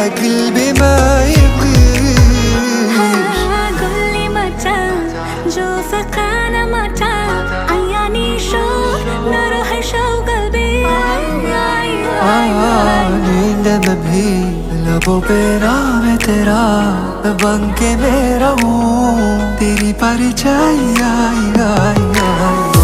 قلبي ما يبغيش. قولي متى جو فقانا متى عياني شوق نروح شوق قلبي नींद में भी लबों पे नाम है तेरा, बन के मैं रहूं तेरी परछाई आई आई आई।